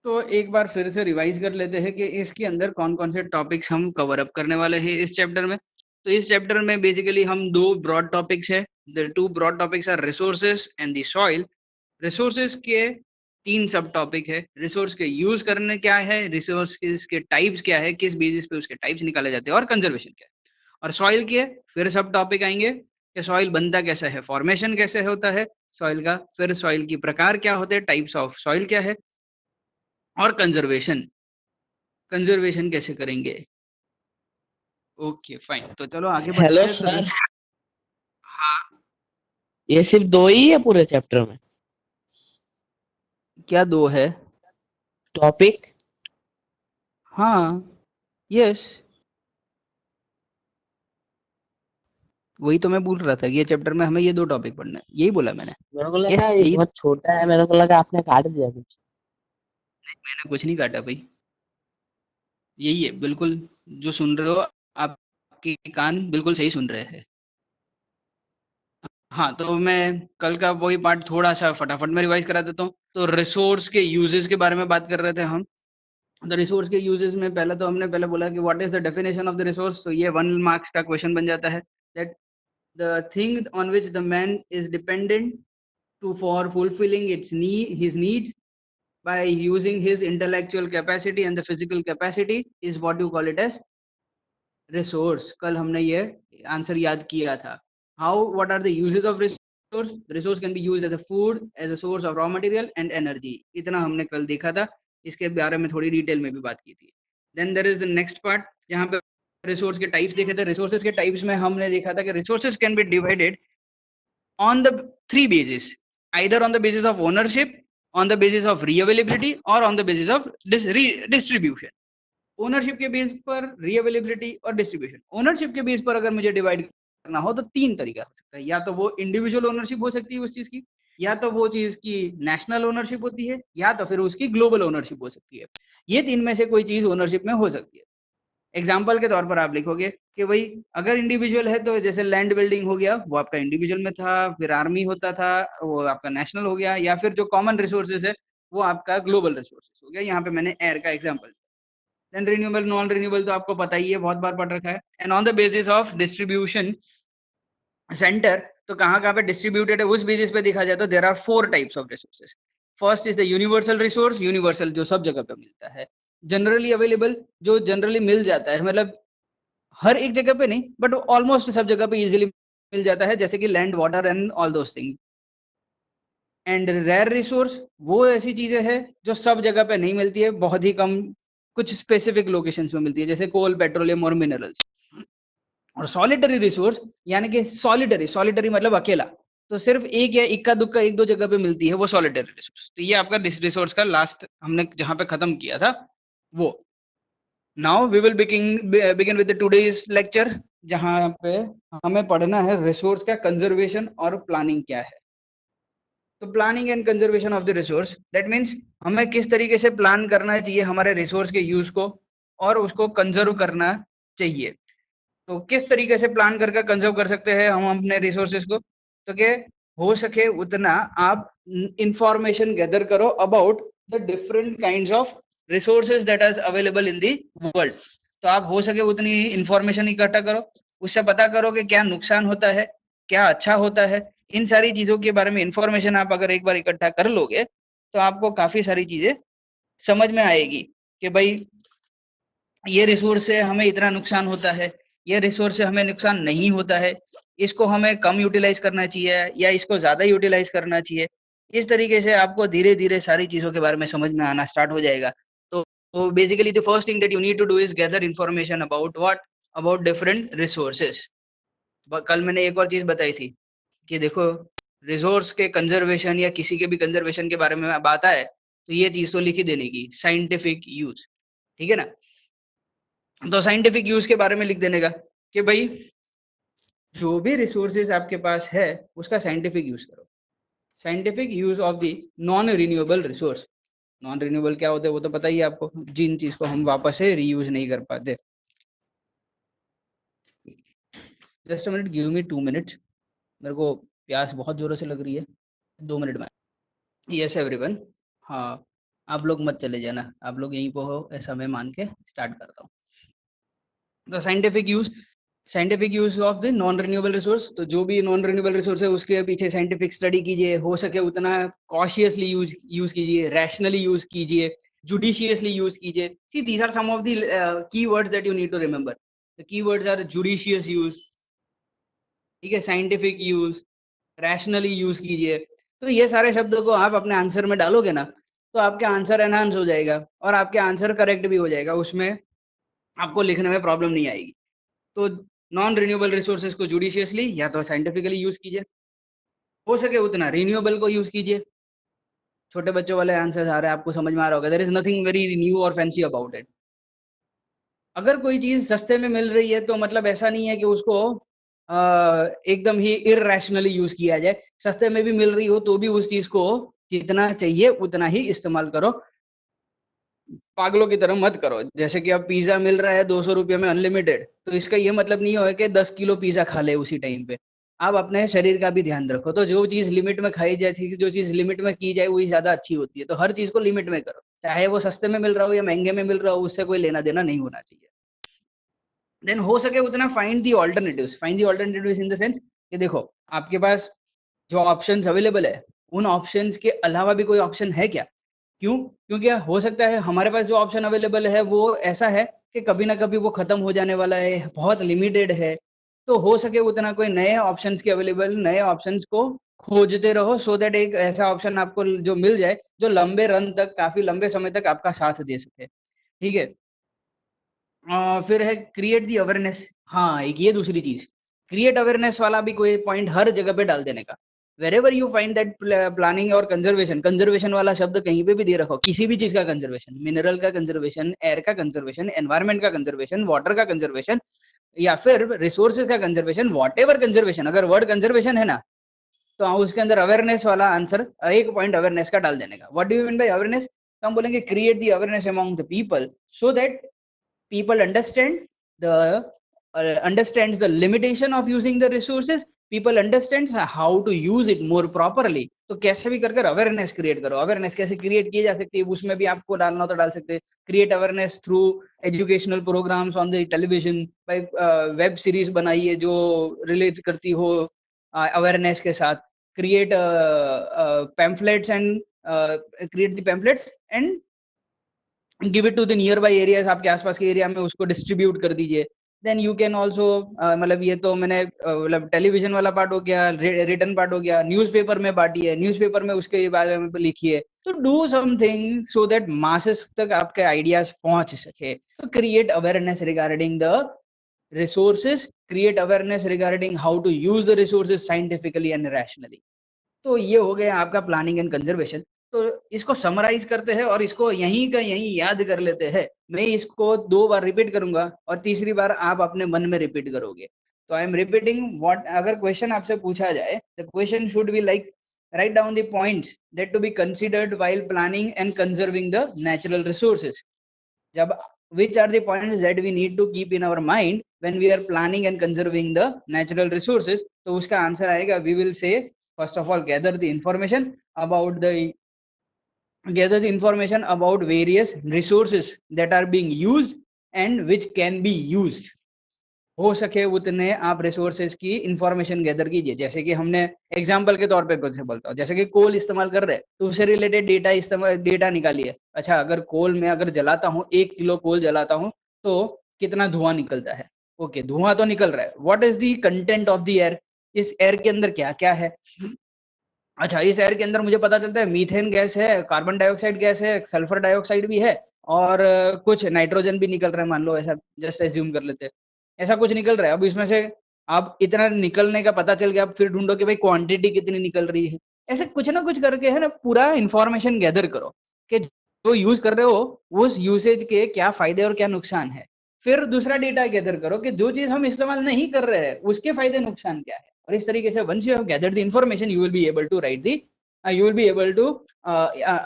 तो एक बार फिर से रिवाइज कर लेते हैं कि इसके अंदर कौन कौन से टॉपिक्स हम कवर अप करने वाले हैं इस चैप्टर में। तो इस चैप्टर में बेसिकली हम दो ब्रॉड टॉपिक्स है। The two broad topics are resources and the soil. Resources के तीन सब टॉपिक है। रिसोर्स के यूज करने क्या है, रिसोर्स के टाइप्स क्या है, किस बेसिस पे उसके टाइप्स निकाले जाते हैं, और कंजर्वेशन क्या है। और सॉइल के फिर सब टॉपिक आएंगे कि सॉइल बनता कैसा है, फॉर्मेशन कैसे होता है सॉइल का, फिर सॉइल की प्रकार क्या होते हैं, टाइप्स ऑफ सॉइल क्या है, और कंजर्वेशन, कंजर्वेशन कैसे करेंगे। ओके फाइन, तो चलो आगे बढ़ते हेलो हैं। तो सर, हाँ, ये सिर्फ दो ही है पूरे चैप्टर में क्या दो है? टॉपिक? हाँ, यस, वही तो मैं बोल रहा था कि ये चैप्टर में हमें ये दो टॉपिक पढ़ना है, यही बोला मैंने। मेरे को लगा यस, ये यही। बहुत छोटा है, मेरे को लगा आपने काट दिया कुछ। मैंने कुछ नहीं काटा भाई, यही है बिल्कुल। जो सुन रहे हो, आपके कान बिल्कुल सही सुन रहे हैं। हाँ, तो मैं कल का वही पार्ट थोड़ा सा फटाफट में रिवाइज करा देता हूँ। तो रिसोर्स के यूजेस के बारे में बात कर रहे थे हम। द रिसोर्स के यूजेस में पहले तो हमने पहले बोला कि what is the definition of the resource. तो ये 1 मार्क्स का क्वेश्चन बन जाता है। That the thing on which the man is dependent to for fulfilling his needs by using his intellectual capacity and the physical capacity is what you call it as resource. कल हमने ये answer याद किया था। How, what are the uses of resource? Resource can be used as a food, as a source of raw material and energy. इतना हमने कल देखा था, इसके बारे में थोड़ी डिटेल में भी बात की थी। Then there is the next part जहाँ पे रिसोर्स के टाइप्स देखे थे। रिसोर्सेज के टाइप्स में हमने देखा था कि resources can be divided on the three bases, either on the basis of ownership, on the basis of reavailability, or on the basis of distribution। Ownership के बेस पर, रीअवेलेबिलिटी और डिस्ट्रीब्यूशन। ओनरशिप के बेस पर अगर मुझे डिवाइड करना हो तो तीन तरीका हो सकता है। या तो वो इंडिविजुअल ओनरशिप हो सकती है उस चीज की, या तो वो चीज की नेशनल ओनरशिप होती है, या तो फिर उसकी ग्लोबल ओनरशिप हो सकती है। ये तीन में से कोई चीज ओनरशिप में हो सकती है। एग्जाम्पल के तौर पर आप लिखोगे कि भाई अगर इंडिविजुअल है तो जैसे लैंड बिल्डिंग हो गया, वो आपका इंडिविजुअल में था। फिर आर्मी होता था, वो आपका नेशनल हो गया। या फिर जो कॉमन रिसोर्सेज है वो आपका ग्लोबल रिसोर्सेज हो गया। यहाँ पे मैंने एयर का example. Then renewable, non renewable तो आपको पता ही है, बहुत बार पढ़ रखा है। And on the basis of distribution centre, तो कहाँ पे डिस्ट्रीब्यूटेड है उस बेसिस पे देखा जाए तो there are 4 types of resources. First is the universal resource, universal जो सब जगह पे मिलता है। जनरली अवेलेबल, जो जनरली मिल जाता है, मतलब हर एक जगह पे नहीं बट ऑलमोस्ट सब जगह पे इजीली मिल जाता है, जैसे कि land, water and all those thing. And rare resource वो ऐसी चीजें हैं जो सब जगह पे नहीं मिलती है, बहुत ही कम कुछ स्पेसिफिक लोकेशंस में मिलती है, जैसे कोल, पेट्रोलियम और मिनरल्स। और सॉलिटरी रिसोर्स यानी कि सॉलिटरी, सॉलिटरी मतलब अकेला, तो सिर्फ एक या इक्का दुक्का एक दो जगह पे मिलती है, वो सॉलिटरी रिसोर्स। तो ये आपका रिसोर्स का लास्ट हमने जहां पे खत्म किया था वो। Now we will begin with today's lecture, जहां पे हमें पढ़ना है रिसोर्स का कंजर्वेशन और प्लानिंग क्या है। तो planning and conservation of the resource, that means हमें किस तरीके से प्लान करना चाहिए हमारे रिसोर्स के यूज को, और उसको कंजर्व करना चाहिए। तो किस तरीके से प्लान करके कंजर्व कर सकते हैं हम अपने रिसोर्सेज को, तो कि हो सके उतना आप इंफॉर्मेशन गैदर करो about the different kinds of resources that are available in the world. तो आप हो सके उतनी इंफॉर्मेशन इकट्ठा करो, उससे पता करो कि क्या नुकसान होता है, क्या अच्छा होता है। इन सारी चीजों के बारे में इंफॉर्मेशन आप अगर एक बार इकट्ठा कर लोगे तो आपको काफी सारी चीजें समझ में आएगी कि भाई ये रिसोर्स से हमें इतना नुकसान होता है, ये रिसोर्स से हमें नुकसान नहीं होता है, इसको हमें कम यूटिलाइज करना चाहिए या इसको ज्यादा यूटिलाइज करना चाहिए। इस तरीके से आपको धीरे धीरे सारी चीजों के बारे में समझ में आना स्टार्ट हो जाएगा। तो basically the first thing that you need to do is gather information about what, about different resources. कल मैंने एक और चीज बताई थी कि देखो, रिसोर्स के कंजर्वेशन या किसी के भी कंजर्वेशन के बारे में बात आए तो ये चीज तो लिख ही देने की, साइंटिफिक यूज। ठीक है ना? तो साइंटिफिक यूज के बारे में लिख देने का कि भाई जो भी रिसोर्सेज आपके पास है उसका साइंटिफिक यूज करो। Scientific use of the non renewable resource. Non renewable क्या होते हैं वो तो पता ही है आपको, जिन चीज को हम वापस से रीयूज नहीं कर पाते। Just a minute, give me 2 minutes, मेरे को प्यास बहुत जोरों से लग रही है। 2 मिनट में। Yes everyone. हाँ, आप लोग मत चले जाना, आप लोग यहीं पे हो ऐसा मैं मान के स्टार्ट करता हूँ। तो scientific use of the non renewable resource, तो जो भी नॉन रिन्यूएबल रिसोर्स है उसके पीछे साइंटिफिक स्टडी कीजिए, हो सके उतना कॉशियसली यूज कीजिए, रैशनली यूज कीजिए, जुडिशियसली यूज कीजिए। See these are some of the keywords that you need to remember. The keywords are judicious use, ठीक है, साइंटिफिक यूज, रैशनली यूज कीजिए। तो ये सारे शब्दों को आप अपने आंसर में डालोगे ना, तो आपका आंसर एनहांस हो जाएगा और आपके आंसर करेक्ट भी हो जाएगा, उसमें आपको लिखने में प्रॉब्लम नहीं आएगी। तो नॉन रिन्यूएबल रिसोर्सेज को जुडिशियसली या तो साइंटिफिकली यूज कीजिए, हो सके उतना रिन्यूएबल को यूज कीजिए। छोटे बच्चों वाले आंसर्स आ रहे हैं, आपको समझ में आ रहा होगा, there is nothing very new और फैंसी अबाउट इट। अगर कोई चीज सस्ते में मिल रही है तो मतलब ऐसा नहीं है कि उसको एकदम ही इररेशनली यूज किया जाए। सस्ते में भी मिल रही हो तो भी उस चीज को जितना चाहिए उतना ही इस्तेमाल करो, पागलों की तरह मत करो। जैसे कि अब पिज्जा मिल रहा है 200 रुपये में अनलिमिटेड, तो इसका ये मतलब नहीं हो कि 10 किलो पिज्जा खा ले उसी टाइम पे। आप अपने शरीर का भी ध्यान रखो। तो जो चीज लिमिट में खाई जाए, जो चीज लिमिट में की जाए वही ज्यादा अच्छी होती है। तो हर चीज को लिमिट में करो, चाहे वो सस्ते में मिल रहा हो या महंगे में मिल रहा हो, उससे कोई लेना देना नहीं होना चाहिए। देन हो सके उतना find the alternatives. Find the alternatives in the sense कि देखो आपके पास जो ऑप्शंस अवेलेबल है, उन ऑप्शंस के अलावा भी कोई ऑप्शन है क्या? क्यों? क्योंकि हो सकता है हमारे पास जो ऑप्शन अवेलेबल है वो ऐसा है कि कभी ना कभी वो खत्म हो जाने वाला है, बहुत लिमिटेड है। तो हो सके उतना कोई नए ऑप्शंस के अवेलेबल, नए ऑप्शंस को खोजते रहो, सो दैट एक ऐसा ऑप्शन आपको जो मिल जाए जो लंबे रन तक, काफी लंबे समय तक आपका साथ दे सके। ठीक है। फिर है क्रिएट दी अवेयरनेस। हाँ, एक ये दूसरी चीज, क्रिएट अवेयरनेस वाला भी कोई पॉइंट हर जगह पे डाल देने का। Wherever you find that planning और कंजर्वेशन, कंजर्वेशन वाला शब्द कहीं पे भी दे रखो, किसी भी चीज का कंजर्वेशन, मिनरल का कंजर्वेशन, एयर का कंजर्वेशन, एनवायरमेंट का कंजर्वेशन, वाटर का कंजर्वेशन, या फिर रिसोर्सेज का कंजर्वेशन, वॉट एवर कंजर्वेशन, अगर वर्ड कंजर्वेशन है ना, तो उसके अंदर अवेयरनेस वाला आंसर एक पॉइंट अवेयरनेस का डाल देने का। What do you mean by awareness? तो हम बोलेंगे create the awareness among the people so that people the understands the limitation of using the resources, people understands how to use it more properly। तो कैसे भी कर awareness create करो। Awareness कैसे create की जा सकती है, उसमें भी आपको डालना हो तो डाल सकते हैं। Create awareness through educational programs on the television, web series बनाइए जो रिलेट करती हो अवेयरनेस के साथ। Create pamphlets and create the pamphlets and give it to the nearby areas, आपके आसपास के एरिया में उसको डिस्ट्रीब्यूट कर दीजिए। देन यू कैन ऑल्सो, मतलब ये तो मैंने मतलब टेलीविजन वाला पार्ट हो गया, रिटर्न पार्ट हो गया। न्यूज़पेपर में बांटिए, न्यूज़पेपर में उसके बारे में लिखिए। तो do something so that masses तक आपके आइडियाज पहुंच सके। तो create awareness regarding the resources, create awareness regarding how to use the resources scientifically and rationally. तो ये हो गया आपका प्लानिंग एंड कंजर्वेशन। तो इसको समराइज करते हैं और इसको यहीं का यहीं याद कर लेते हैं। मैं इसको 2 बार रिपीट करूंगा और तीसरी बार आप अपने मन में रिपीट करोगे। तो आई एम रिपीटिंग व्हाट, अगर क्वेश्चन आपसे पूछा जाए, the question should be like write down the points that to be considered while planning and conserving the natural resources. जब which are the points that we need to keep in our mind when we are planning and conserving the natural resources, तो उसका answer आएगा, we will say first of all gather the information about various resources that are being used and which can be used। हो सके उतने आप resources की information gather कीजिए। जैसे कि हमने एग्जांपल के तौर पे कुछ से बोलता हूँ, जैसे कि कोल इस्तेमाल कर रहे हैं तो उससे रिलेटेड डेटा निकालिए। अच्छा, अगर कोल में अगर जलाता हूँ, 1 किलो कोल जलाता हूँ तो कितना धुआं निकलता है? ओके, धुआं तो निकल रहा है। What is the content of the air? इस एयर के अंदर क्या क्या है? अच्छा, इस एयर के अंदर मुझे पता चलता है मीथेन गैस है, कार्बन डाइऑक्साइड गैस है, सल्फर डाइऑक्साइड भी है और कुछ नाइट्रोजन भी निकल रहा है, मान लो ऐसा, जस्ट एज्यूम कर लेते हैं ऐसा कुछ निकल रहा है। अब इसमें से अब इतना निकलने का पता चल गया, अब फिर ढूंढो कि भाई क्वांटिटी कितनी निकल रही है। ऐसे कुछ ना कुछ करके है ना, पूरा इंफॉर्मेशन गैदर करो कि जो यूज कर रहे हो उस यूसेज के क्या फायदे और क्या नुकसान है। फिर दूसरा डेटा गैदर करो कि जो चीज हम इस्तेमाल नहीं कर रहे हैं उसके फायदे नुकसान क्या है। और इस तरीके से once you have gathered the information you will be able to write the you will be able to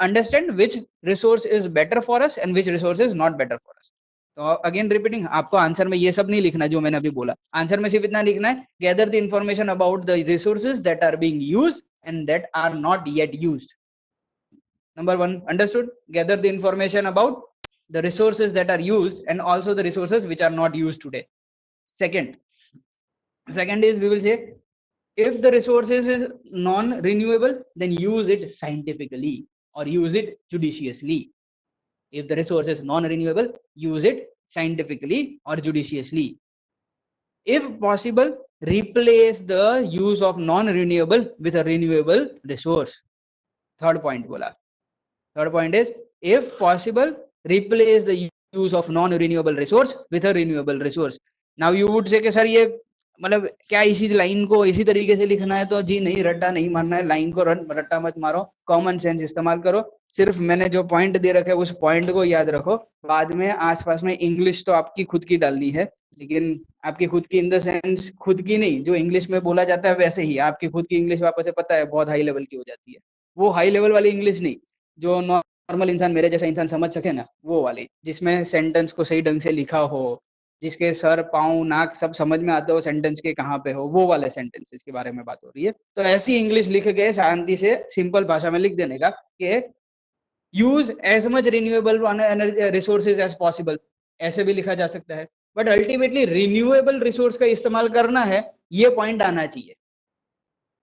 understand which resource is better for us and which resource is not better for us। तो again repeating, आपको answer में ये सब नहीं लिखना जो मैंने अभी बोला। आंसर में सिर्फ इतना लिखना है, gather the information about the resources that are being used and that are not yet used. Number 1, understood? Gather the information about the resources that are used and also the resources which are not used today. Second is, we will say, if the resources is non-renewable, then use it scientifically or use it judiciously. If the resource is non-renewable, use it scientifically or judiciously. If possible, replace the use of non-renewable with a renewable resource. Third point bola. Third point is, if possible, replace the use of non-renewable resource with a renewable resource. Now you would say कि sir ये मतलब क्या इसी line को इसी तरीके से लिखना है? तो जी नहीं, रट्टा नहीं मारना है, लाइन को रट्टा मत मारो, कॉमन सेंस इस्तेमाल करो, सिर्फ मैंने जो पॉइंट दे रखे उस पॉइंट को याद रखो, बाद में आसपास में इंग्लिश तो आपकी खुद की डालनी है, लेकिन आपकी खुद की इन द सेंस खुद की नहीं, जो इंग्लिश में बोला जाता है वैसे ही, आपकी खुद की इंग्लिश वापस से पता है बहुत हाई लेवल की हो जाती है, वो हाई लेवल वाली इंग्लिश नहीं, जो नॉर्मल इंसान, मेरे जैसा इंसान समझ सके ना, वो वाली, जिसमें सेंटेंस को सही ढंग से लिखा हो, जिसके सर पाँव नाक सब समझ में आते हो सेंटेंस के कहाँ पे हो, वो वाले सेंटेंसेस के बारे में बात हो रही है। तो ऐसी इंग्लिश लिख के शांति से सिंपल भाषा में लिख देने का कि use as much renewable resources as possible, ऐसे भी लिखा जा सकता है, बट अल्टीमेटली रिन्यूएबल रिसोर्स का इस्तेमाल करना है, ये पॉइंट आना चाहिए।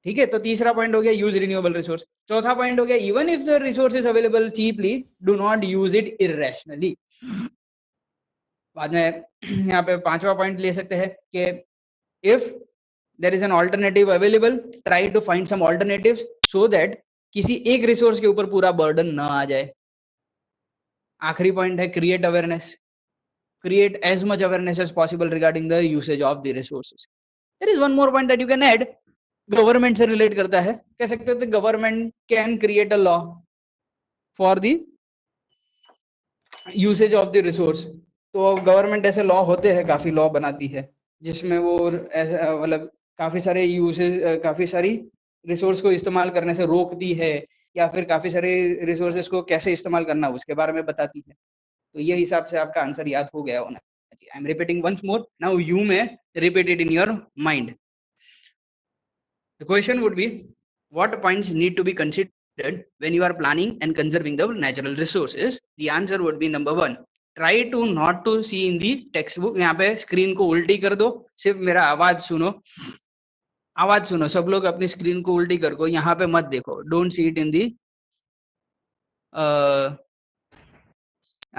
ठीक है, तो तीसरा पॉइंट हो गया यूज रिन्यूएबल रिसोर्स। चौथा पॉइंट हो गया even if the resource is available cheaply, do not use it irrationally. बाद में यहाँ पे पांचवा पॉइंट ले सकते हैं कि if there is an alternative available, try to find some alternatives so that किसी एक रिसोर्स के ऊपर पूरा बर्डन ना आ जाए। आखिरी पॉइंट है create awareness, create as much awareness as possible regarding the usage of the resources. There is one more point that you can add, government से रिलेट करता है, कह सकते हैं government can create a law for the usage of the resource. तो government ऐसे law होते हैं, काफी लॉ बनाती है जिसमें वो ऐसे मतलब काफी सारे यूसेज, काफी सारी रिसोर्स को इस्तेमाल करने से रोकती है, या फिर काफी सारे रिसोर्सेज को कैसे इस्तेमाल करना उसके बारे में बताती है। तो ये हिसाब से आपका आंसर याद हो गया होना। I am repeating once more, now you may repeat it in your mind. The question would be, what points need to be considered when you are planning and conserving the natural resources? The answer would be number 1, try to not to see in the textbook। यहाँ पे screen को उल्टी कर दो, सिर्फ मेरा आवाज सुनो, आवाज सुनो, सब लोग अपनी स्क्रीन को उल्टी कर दो, यहाँ पे मत देखो, डोंट सी इट इन दी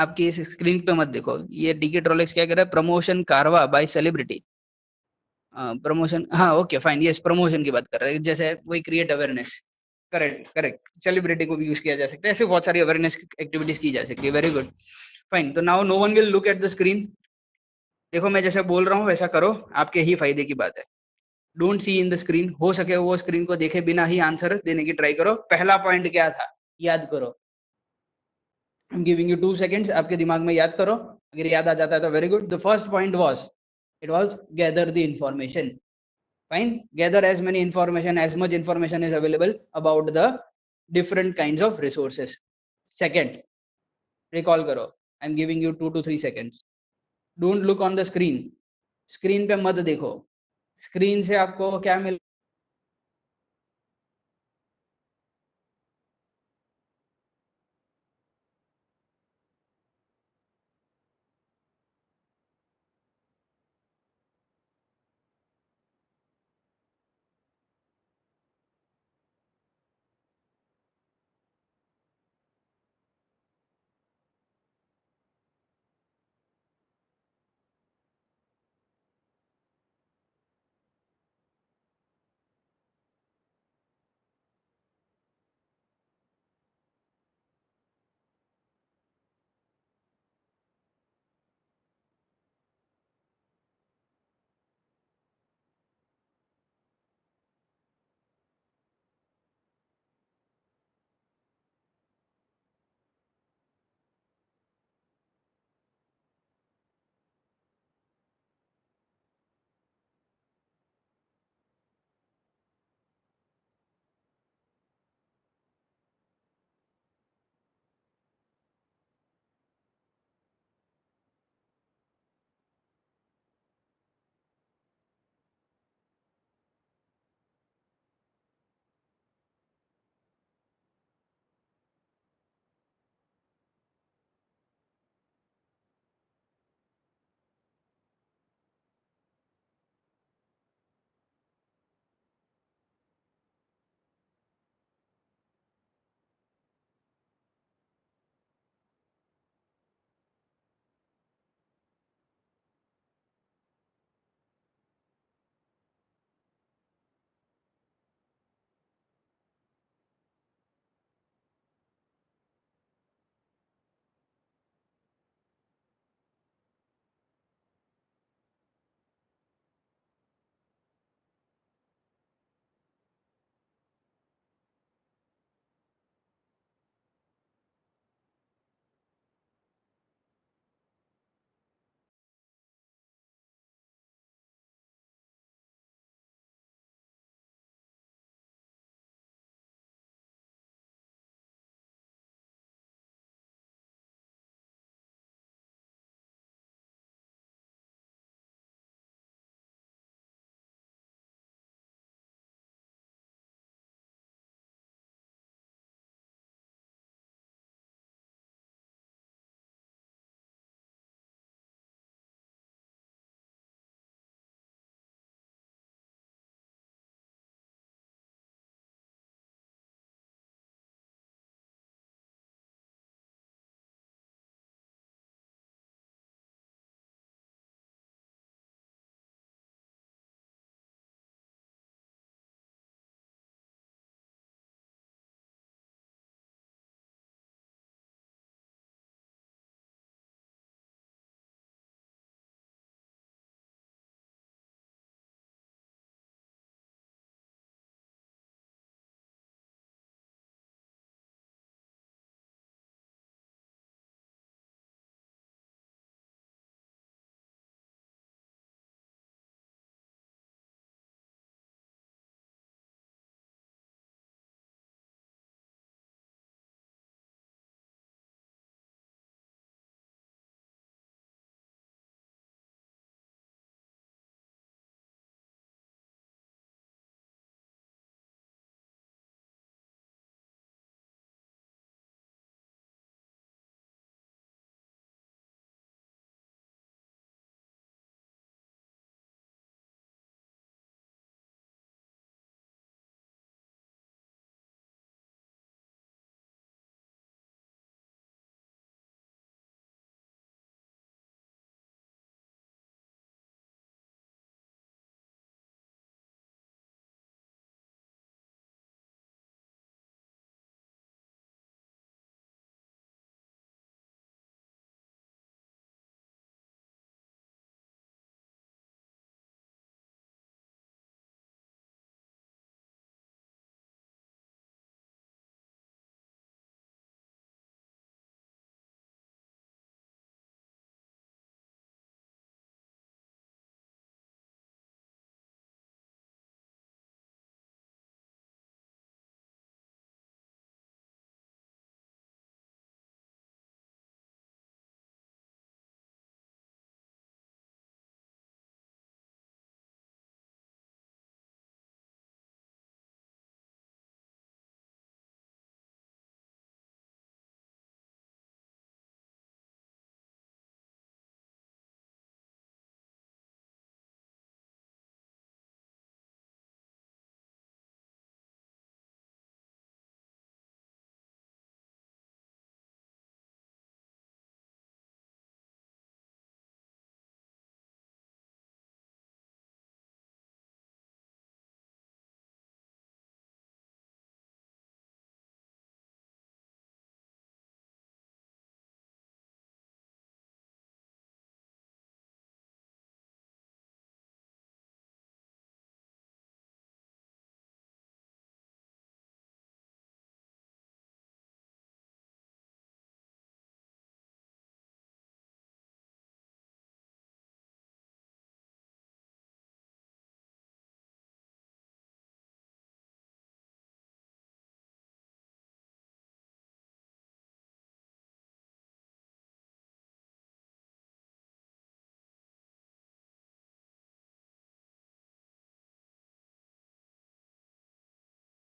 आपकी इस स्क्रीन पे मत देखो। ये डीके ट्रोलेक्स क्या कर रहा है, प्रमोशन कारवा बाय सेलिब्रिटी, प्रमोशन, हाँ ओके फाइन, यस प्रमोशन की बात कर रहे हैं, जैसे वही create awareness, correct correct, celebrity को भी यूज किया जा सकता है, ऐसे बहुत सारी अवेयरनेस एक्टिविटीज की जा सकती है, वेरी गुड फाइन। तो now no one will look at the screen, देखो मैं जैसे बोल रहा हूँ वैसा करो, आपके ही फायदे की बात है। Don't see in the screen, हो सके वो स्क्रीन को देखे बिना ही आंसर देने की ट्राई करो। पहला पॉइंट क्या था याद करो, I am giving you 2 seconds, आपके दिमाग में याद करो, अगर याद आ जाता है तो very good. The first point was, it was gather the information, fine, gather as many information, as much information is available about the different kinds of resources. Second, recall karo, I'm giving you 2 to 3 seconds, don't look on the screen, screen पे मत देखो, screen से आपको क्या मिल